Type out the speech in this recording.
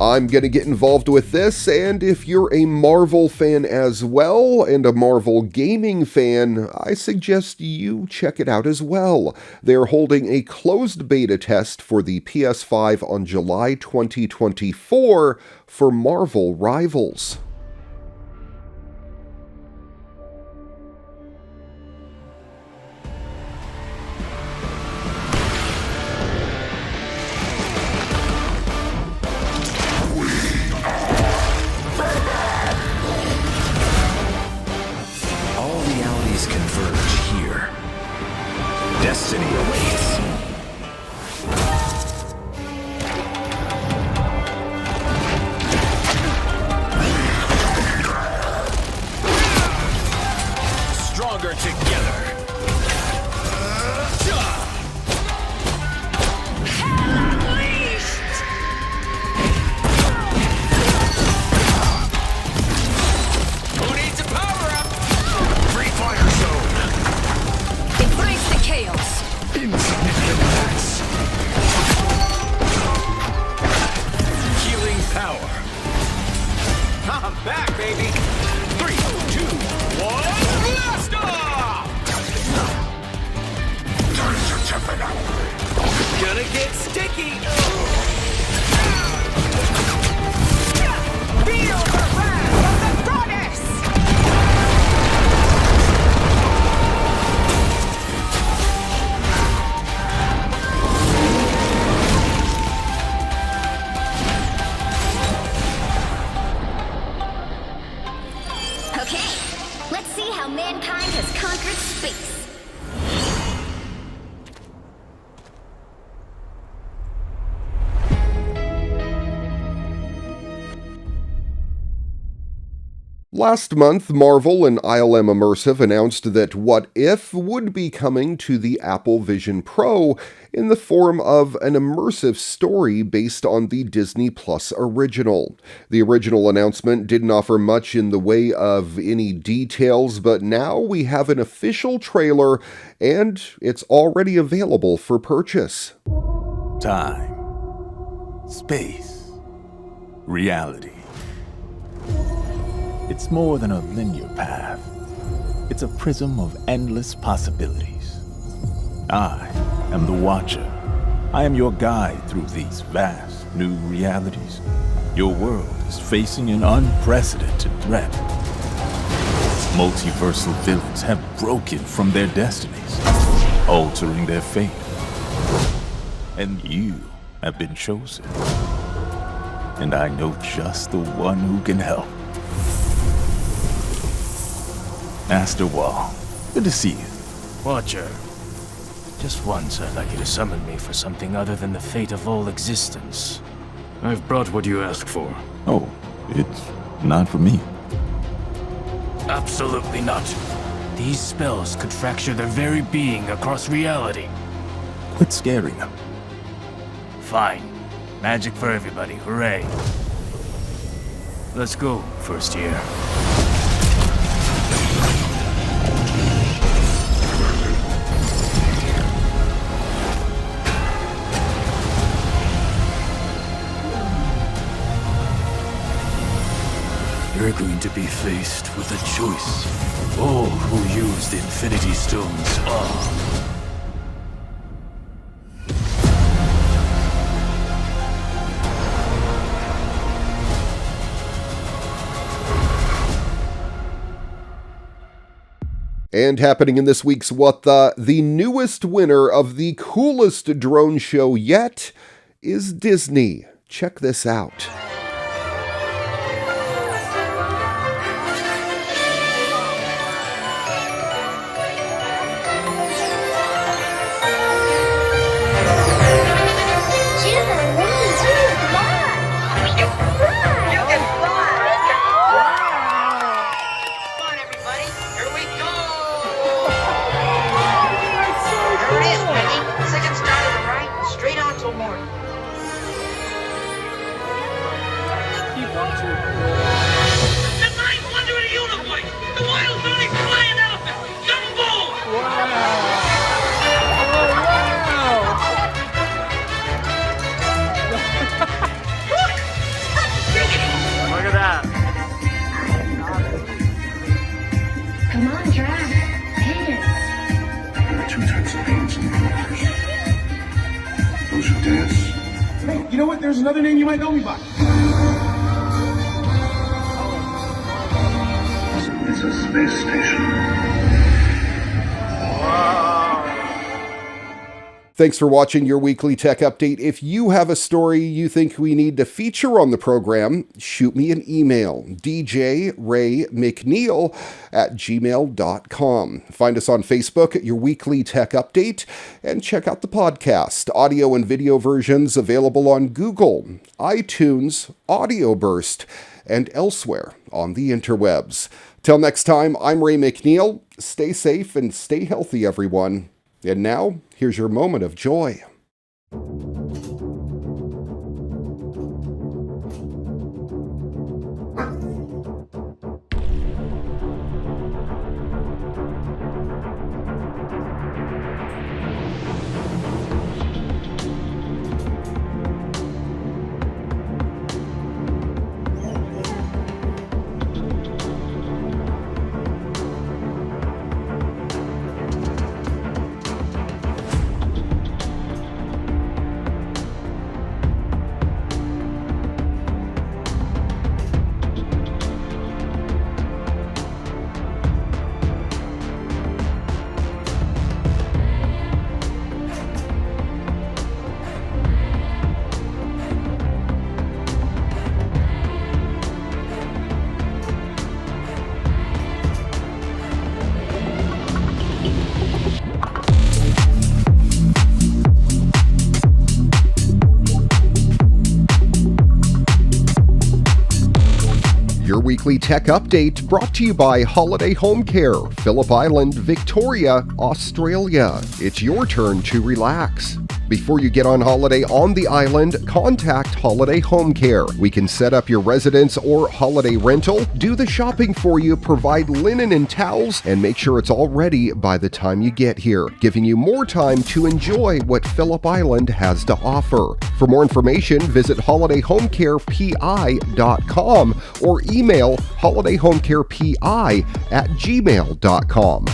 I'm going to get involved with this, and if you're a Marvel fan as well, and a Marvel gaming fan, I suggest you check it out as well. They're holding a closed beta test for the PS5 on July 2024 for Marvel Rivals. Destiny awaits. Stronger together. Unleashed! Who needs a power-up? Free fire zone. Embrace the chaos. Insignificant attacks. Healing power. I'm back, baby. 3, 2, 1, blast off! Turns are jumping up. Gonna get sticky. Feel the wrath of the goddess! Okay, let's see how mankind has conquered space. Last month, Marvel and ILM Immersive announced that What If would be coming to the Apple Vision Pro in the form of an immersive story based on the Disney Plus original. The original announcement didn't offer much in the way of any details, but now we have an official trailer, and it's already available for purchase. Time, space, reality. It's more than a linear path. It's a prism of endless possibilities. I am the Watcher. I am your guide through these vast new realities. Your world is facing an unprecedented threat. Multiversal villains have broken from their destinies, altering their fate. And you have been chosen. And I know just the one who can help. Master Wall, good to see you. Watcher, just once I'd like you to summon me for something other than the fate of all existence. I've brought what you asked for. Oh, it's not for me. Absolutely not. These spells could fracture their very being across reality. Quit scaring them. Fine. Magic for everybody, hooray. Let's go, first year. You're going to be faced with a choice. All who use the Infinity Stones are. And happening in this week's What the newest winner of the coolest drone show yet is Disney. Check this out. know what? There's another name you might know me by. It's a space station. Thanks for watching your weekly tech update. If you have a story you think we need to feature on the program, shoot me an email, djraymcneil@gmail.com. Find us on Facebook at Your Weekly Tech Update, and check out the podcast. Audio and video versions available on Google, iTunes, Audio Burst, and elsewhere on the interwebs. Till next time, I'm Ray McNeil. Stay safe and stay healthy, everyone. And now, here's your moment of joy. Your weekly tech update brought to you by Holiday Home Care, Phillip Island, Victoria, Australia. It's your turn to relax. Before you get on holiday on the island, contact Holiday Home Care. We can set up your residence or holiday rental, do the shopping for you, provide linen and towels, and make sure it's all ready by the time you get here, giving you more time to enjoy what Phillip Island has to offer. For more information, visit holidayhomecarepi.com or email holidayhomecarepi@gmail.com.